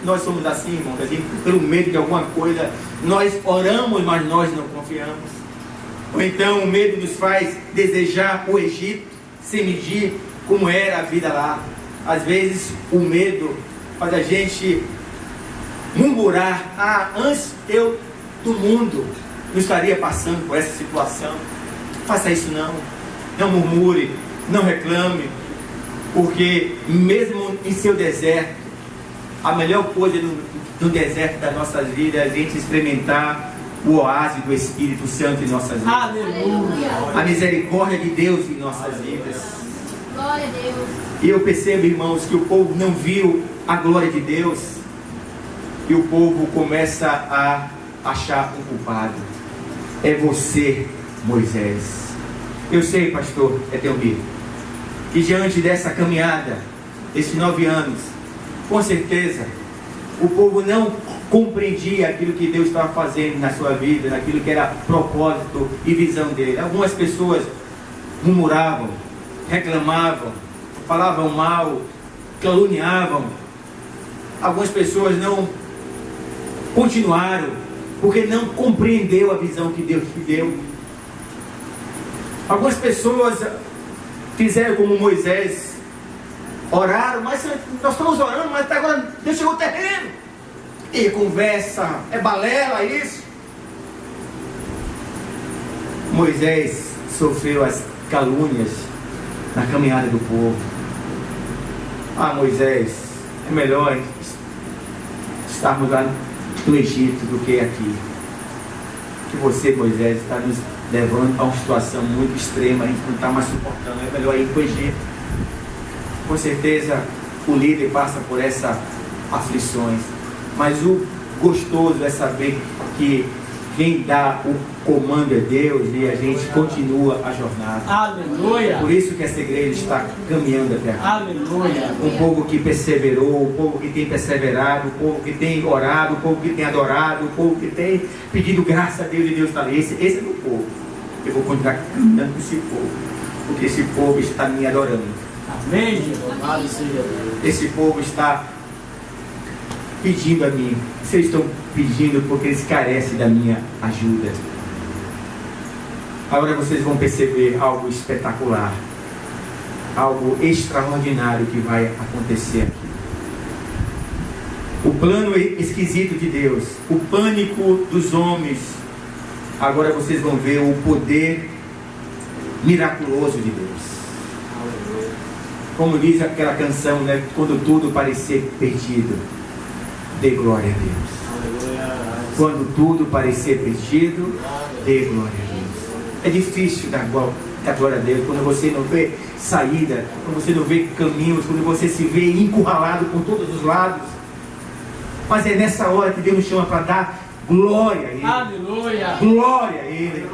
nós somos assim, irmãos, assim, pelo medo de alguma coisa, nós oramos, mas nós não confiamos. Ou então o medo nos faz desejar o Egito, sem medir como era a vida lá. Às vezes o medo faz a gente murmurar: antes eu do mundo não estaria passando por essa situação. Faça isso não. Não murmure, não reclame, porque mesmo em seu deserto, a melhor coisa no deserto das nossas vidas é a gente experimentar o oásis do Espírito Santo em nossas vidas. Aleluia. A misericórdia de Deus em nossas vidas. Glória a Deus. E eu percebo, irmãos, que o povo não viu a glória de Deus, e o povo começa a achar um culpado. É você, Moisés. Eu sei, pastor Edelmir, que diante dessa caminhada, esses 9 anos, com certeza, o povo não compreendia aquilo que Deus estava fazendo na sua vida, naquilo que era propósito e visão dele. Algumas pessoas murmuravam, reclamavam, falavam mal, caluniavam. Algumas pessoas não continuaram, porque não compreendeu a visão que Deus te deu. Algumas pessoas fizeram como Moisés, oraram, mas nós estamos orando, mas até agora Deus chegou ao terreno. E conversa, é balela isso. Moisés sofreu as calúnias na caminhada do povo. Moisés, é melhor estarmos lá no Egito do que aqui. Que você, Moisés, está nos levando a uma situação muito extrema, a gente não está mais suportando, é melhor ir para o Egito. Com certeza o líder passa por essas aflições, mas o gostoso é saber que quem dá o comando é Deus, e a gente continua a jornada. Aleluia. Por isso que essa igreja está caminhando até aqui. Aleluia. Um povo que perseverou, um povo que tem perseverado, um povo que tem orado, um povo que tem adorado, um povo que tem pedido graça a Deus, e Deus está ali. Esse é meu povo. Eu vou continuar caminhando com esse povo, porque esse povo está me adorando. Amém, Jesus. Amado seja Deus. Esse povo está pedindo a mim. Vocês estão pedindo porque eles carecem da minha ajuda. Agora vocês vão perceber algo espetacular, algo extraordinário que vai acontecer aqui. O plano esquisito de Deus, o pânico dos homens. Agora vocês vão ver o poder miraculoso de Deus. Como diz aquela canção, né? Quando tudo parecer perdido, dê glória a Deus. Quando tudo parecer perdido, dê glória a Deus. É difícil dar glória a Deus quando você não vê saída, quando você não vê caminhos, quando você se vê encurralado por todos os lados. Mas é nessa hora que Deus nos chama para dar glória a Ele. Aleluia. Glória a Ele.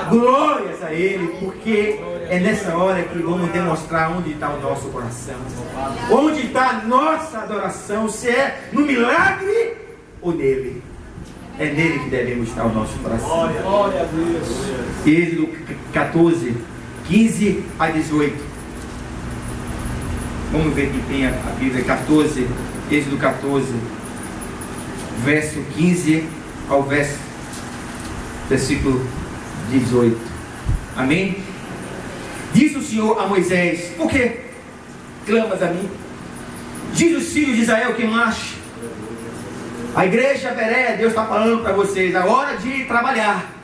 Glórias a Ele, porque é nessa hora que vamos demonstrar onde está o nosso coração. Onde está a nossa adoração, se é no milagre ou nele. É nele que devemos estar o nosso coração. Glória a Deus. Êxodo 14, 15 a 18. Vamos ver que tem a Bíblia 14, Êxodo 14, verso 15 ao versículo 18. Amém? Diz o Senhor a Moisés: por que clamas a mim? Diz os filhos de Israel que marche. A igreja Bereia, Deus está falando para vocês: é hora de trabalhar.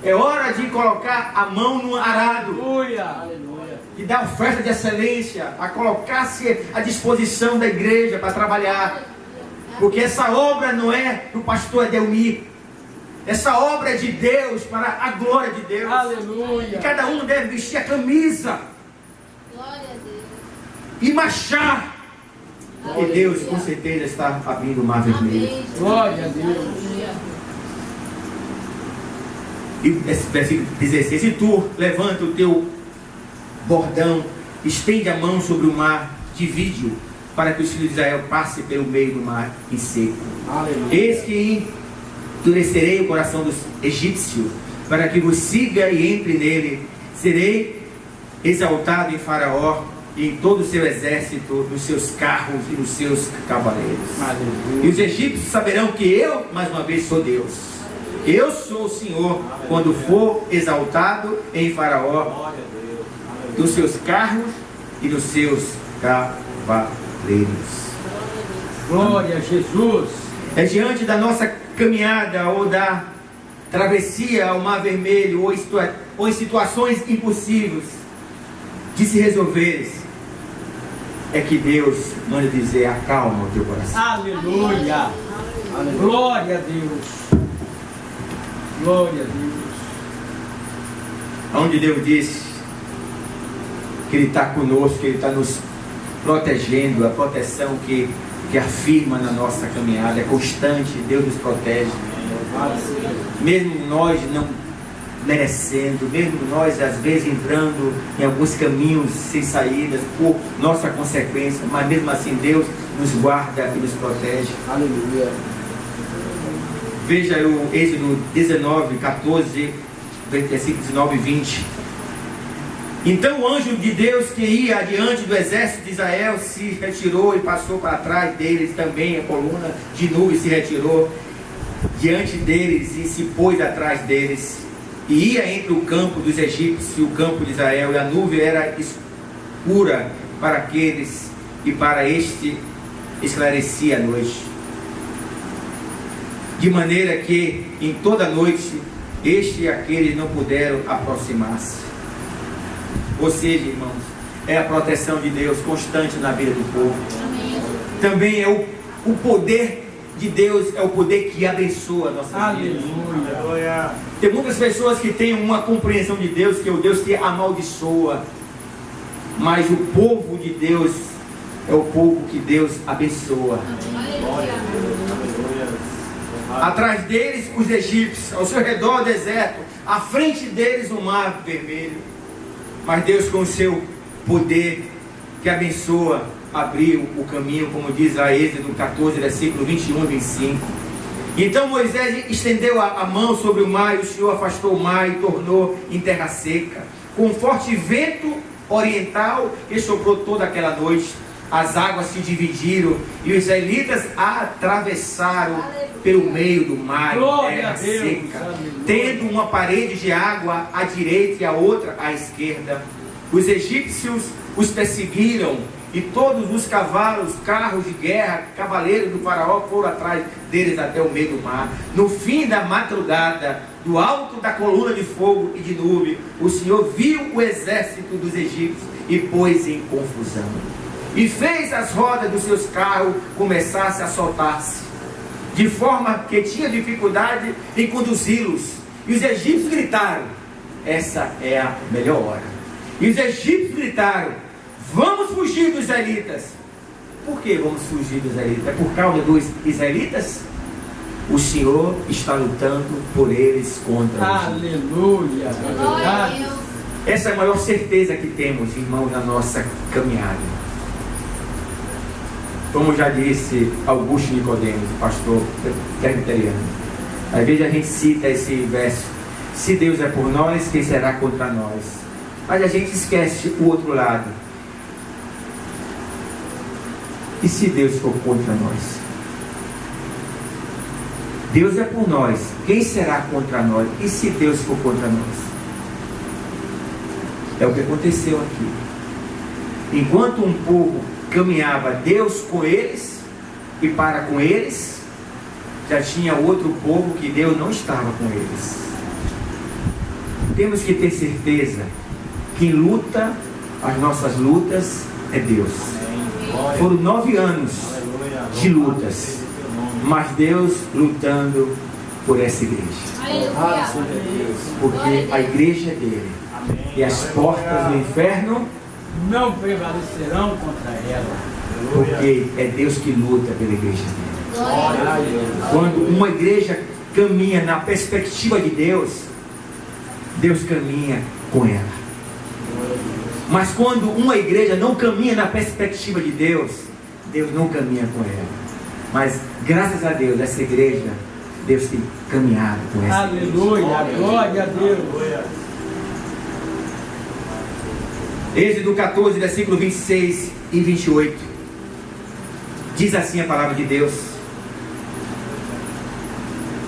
É hora de colocar a mão no arado. Aleluia. De dar oferta de excelência, a colocar-se à disposição da igreja para trabalhar. Porque essa obra não é do pastor Edelmir. Essa obra é de Deus, para a glória de Deus. Aleluia. E cada um deve vestir a camisa. Glória a Deus. E marchar. E Deus com certeza está abrindo o mar vermelho. Amém. Glória a Deus. E esse versículo 16: e tu levanta o teu bordão, estende a mão sobre o mar, divide-o, para que os filhos de Israel passem pelo meio do mar em seco. Aleluia. Eis que endurecerei o coração dos egípcios, para que vos siga e entre nele. Serei exaltado em Faraó e em todo o seu exército, nos seus carros e nos seus cavaleiros. E os egípcios saberão que eu, mais uma vez, sou Deus. Eu sou o Senhor, quando for exaltado em Faraó, dos seus carros e dos seus cavaleiros. Glória a Jesus. É diante da nossa caminhada ou da travessia ao Mar Vermelho ou em situações impossíveis de se resolveres, é que Deus manda dizer: acalma o teu coração. Aleluia. Glória a Deus. Glória a Deus. Onde Deus diz que Ele está conosco, que Ele está nos protegendo, a proteção que afirma na nossa caminhada é constante. Deus nos protege, mesmo nós não merecendo, mesmo nós às vezes entrando em alguns caminhos sem saídas por nossa consequência, mas mesmo assim Deus nos guarda e nos protege. Aleluia. Veja o Êxodo 19, 14, versículos 19 e 20. Então o anjo de Deus que ia adiante do exército de Israel se retirou e passou para trás deles. Também a coluna de nuvem se retirou diante deles e se pôs atrás deles. E ia entre o campo dos egípcios e o campo de Israel, e a nuvem era escura para aqueles, e para este esclarecia a noite. De maneira que em toda a noite este e aqueles não puderam aproximar-se. Ou seja, irmãos, é a proteção de Deus constante na vida do povo. Amém. Também é o poder de Deus, é o poder que abençoa a nossa vida. Aleluia. Tem muitas pessoas que têm uma compreensão de Deus, que é o Deus que amaldiçoa. Mas o povo de Deus é o povo que Deus abençoa. Aleluia. Atrás deles os egípcios, ao seu redor o deserto, à frente deles o mar vermelho. Mas Deus, com o seu poder que abençoa, abriu o caminho, como diz a Êxodo 14, versículo 21 e 25. Então Moisés estendeu a mão sobre o mar, e o Senhor afastou o mar e tornou em terra seca, com um forte vento oriental que soprou toda aquela noite. As águas se dividiram e os israelitas atravessaram pelo meio do mar em terra seca, tendo uma parede de água à direita e a outra à esquerda. Os egípcios os perseguiram, e todos os cavalos, carros de guerra, cavaleiros do faraó foram atrás deles até o meio do mar. No fim da madrugada, do alto da coluna de fogo e de nuvem, o Senhor viu o exército dos egípcios e pôs em confusão, e fez as rodas dos seus carros começassem a soltar-se, de forma que tinha dificuldade em conduzi-los. E os egípcios gritaram: essa é a melhor hora. E os egípcios gritaram: vamos fugir dos israelitas. Por que vamos fugir dos israelitas? É por causa dos israelitas? O Senhor está lutando por eles contra os egípcios. Aleluia. Glória a Deus. Essa é a maior certeza que temos, irmãos, na nossa caminhada. Como já disse Augusto Nicodemos, o pastor presbiteriano, às vezes a gente cita esse verso: se Deus é por nós, quem será contra nós? Mas a gente esquece o outro lado. E se Deus for contra nós? Deus é por nós, quem será contra nós? E se Deus for contra nós? É o que aconteceu aqui. Enquanto um povo caminhava, Deus com eles e para com eles, já tinha outro povo que Deus não estava com eles. Temos que ter certeza que quem luta as nossas lutas é Deus. Foram 9 anos de lutas, mas Deus lutando por essa igreja, Aleluia. porque a igreja é dele, e as portas do inferno, Não prevalecerão contra ela. porque é Deus que luta pela igreja dele. Glória a Deus. Quando uma igreja caminha na perspectiva de Deus, Deus caminha com ela. Mas quando uma igreja não caminha na perspectiva de Deus, Deus não caminha com ela. Mas graças a Deus, essa igreja, Deus tem caminhado com essa igreja. Aleluia. Glória a Deus. Êxodo 14, versículo 26 e 28. Diz assim a palavra de Deus: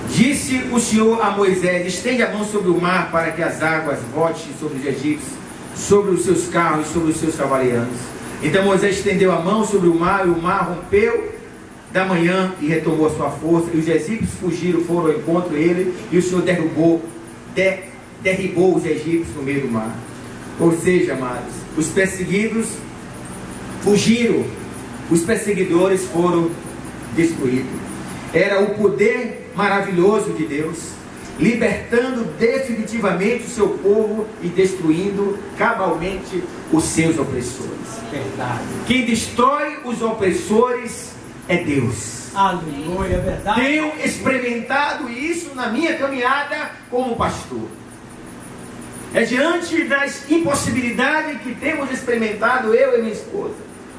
disse o Senhor a Moisés: estende a mão sobre o mar para que as águas voltem sobre os egípcios, sobre os seus carros e sobre os seus cavaleiros. Então Moisés estendeu a mão sobre o mar, e o mar rompeu da manhã e retomou a sua força, e os egípcios fugiram, foram ao encontro dele, e o Senhor derribou os egípcios no meio do mar. Ou seja, amados, os perseguidos fugiram, os perseguidores foram destruídos. Era o poder maravilhoso de Deus, libertando definitivamente o seu povo e destruindo cabalmente os seus opressores. Verdade. Quem destrói os opressores é Deus. Aleluia, verdade. Tenho experimentado isso na minha caminhada como pastor. É diante das impossibilidades que temos experimentado, eu e minha esposa,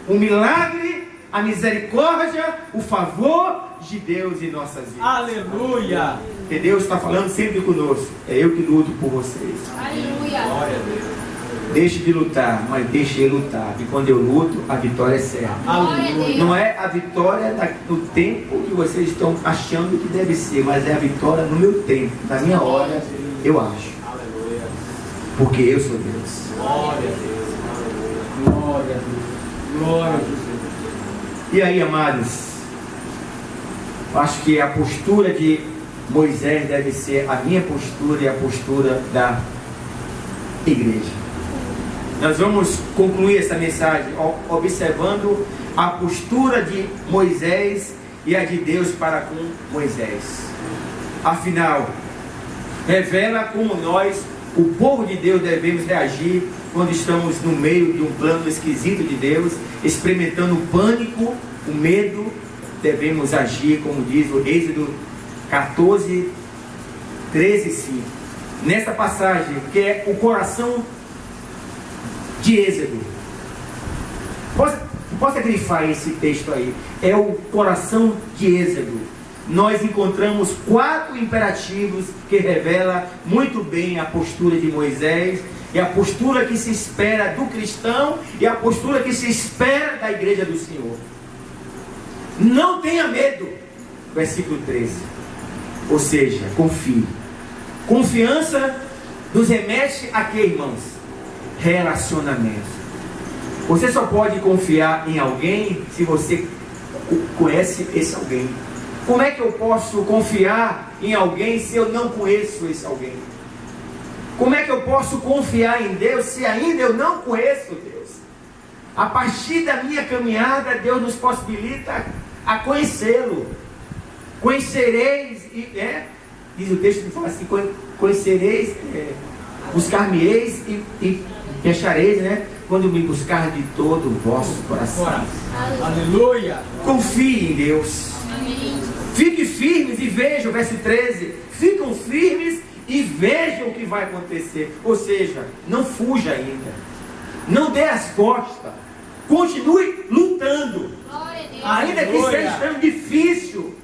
o milagre, a misericórdia, o favor de Deus em nossas vidas. Aleluia. Porque Deus está falando sempre conosco. É eu que luto por vocês. Aleluia. Glória a Deus. Deixe de lutar, mas deixe ele lutar. E quando eu luto, a vitória é certa. Aleluia. Não é a vitória no tempo que vocês estão achando que deve ser, mas é a vitória no meu tempo, na minha hora, eu acho. Aleluia. Porque eu sou Deus. Glória a Deus. Aleluia. Glória a Deus. Glória a Deus. E aí, amados, eu acho que a postura de Moisés deve ser a minha postura e a postura da igreja. Nós vamos concluir essa mensagem observando a postura de Moisés e a de Deus para com Moisés. Afinal, revela como nós, o povo de Deus, devemos reagir quando estamos no meio de um plano esquisito de Deus, experimentando o pânico, o medo. Devemos agir, como diz o Êxodo 14, 13 e 5. Nesta passagem, que é o coração de Êxodo. Posso grifar esse texto aí? É o coração de Êxodo. Nós encontramos 4 imperativos que revelam muito bem a postura de Moisés, e a postura que se espera do cristão, e a postura que se espera da igreja do Senhor. Não tenha medo, versículo 13. Ou seja, confie. Confiança nos remete a quê, irmãos? Relacionamento. Você só pode confiar em alguém se você conhece esse alguém. Como é que eu posso confiar em alguém se eu não conheço esse alguém? Como é que eu posso confiar em Deus se ainda eu não conheço Deus? A partir da minha caminhada, Deus nos possibilita a conhecê-lo. Conhecereis, diz o texto que fala assim, conhecereis, buscar-me-eis e achareis, quando me buscar de todo o vosso coração. Aleluia. Confie em Deus. Amém. Fique firmes e vejam, verso 13. Ficam firmes e vejam o que vai acontecer. Ou seja, não fuja ainda. Não dê as costas. Continue lutando. Glória a Deus. Ainda que Aleluia. esteja estando difícil.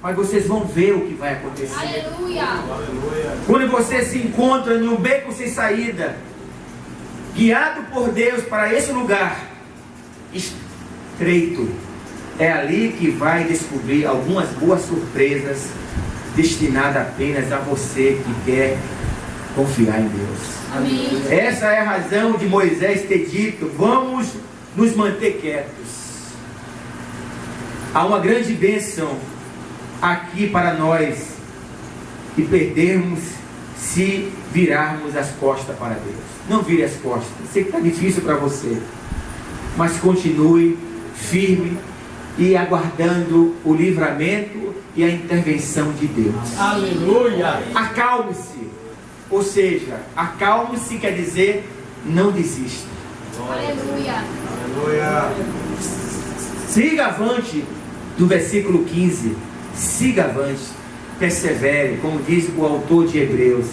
Mas vocês vão ver o que vai acontecer. Aleluia. Aleluia. Quando você se encontra em um beco sem saída, guiado por Deus para esse lugar estreito, é ali que vai descobrir algumas boas surpresas destinadas apenas a você que quer confiar em Deus. Amém. Essa é a razão de Moisés ter dito: vamos nos manter quietos. Há uma grande bênção aqui para nós e perdermos se virarmos as costas para Deus. Não vire as costas. Sei que está difícil para você, mas continue firme e aguardando o livramento e a intervenção de Deus. Aleluia. Acalme-se. Ou seja, acalme-se quer dizer não desista. Aleluia. Aleluia. Siga avante, do versículo 15. Siga avante, persevere, como diz o autor de Hebreus.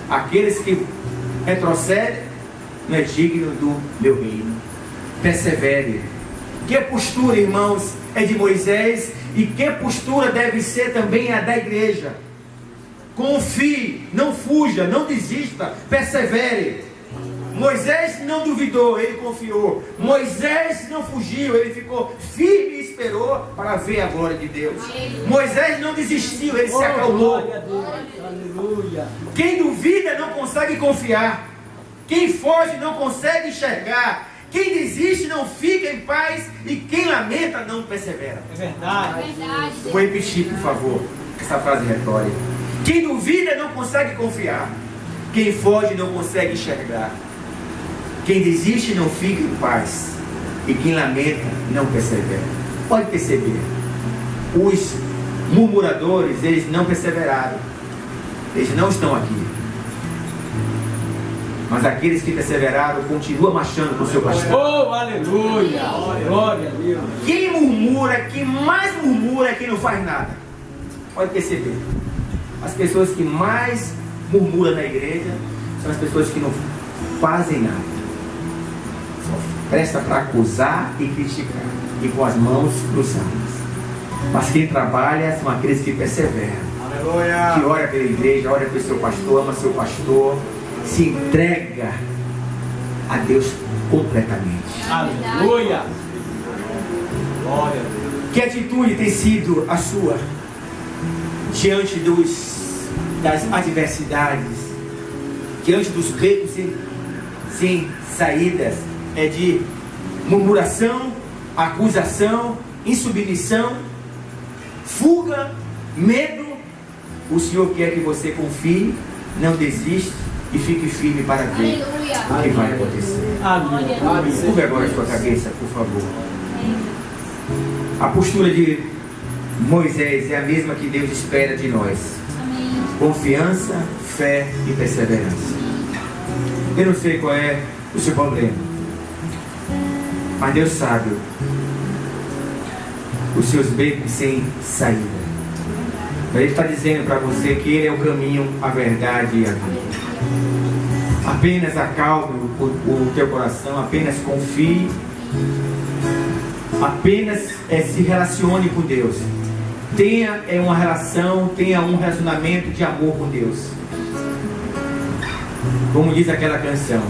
Aqueles que retrocedem não é digno do meu reino. Persevere. Que postura, irmãos, é de Moisés, e que postura deve ser também a da igreja. Confie, não fuja, não desista, persevere. Moisés não duvidou, ele confiou. Moisés não fugiu, ele ficou firme e esperou para ver a glória de Deus. Moisés não desistiu, ele se acalmou. Glória a Deus. Aleluia. Quem duvida não consegue confiar. Quem foge não consegue enxergar. Quem desiste não fica em paz. E quem lamenta não persevera. É verdade. Vou repetir, por favor, essa frase retórica. Quem duvida não consegue confiar. Quem foge não consegue enxergar. Quem desiste não fica em paz. E quem lamenta não persevera. Pode perceber. Os murmuradores, eles não perseveraram. Eles não estão aqui. Mas aqueles que perseveraram continuam marchando com o seu pastor. Oh, aleluia. Glória a Deus. Quem murmura, quem mais murmura é quem não faz nada. Pode perceber. As pessoas que mais murmuram na igreja são as pessoas que não fazem nada. Só presta para acusar e criticar. E com as mãos cruzadas. Mas quem trabalha são aqueles que perseveram. Aleluia. Que ora pela igreja, ora pelo seu pastor, ama seu pastor. Se entrega a Deus completamente. Aleluia. Glória a Deus. Que atitude tem sido a sua diante das adversidades, diante dos becos sem saídas? É de murmuração, acusação, insubmissão, fuga, medo? O Senhor quer que você confie, não desista e fique firme para ver o que vai acontecer. Amém. Curva agora a sua cabeça, por favor. A postura de Moisés é a mesma que Deus espera de nós. Confiança, fé e perseverança. Eu não sei qual é o seu problema, mas Deus sabe os seus becos sem saída. Ele está dizendo para você que Ele é o caminho, a verdade e a vida. Apenas acalme o teu coração, apenas confie, apenas se relacione com Deus. Tenha uma relação, tenha um relacionamento de amor com Deus. Como diz aquela canção: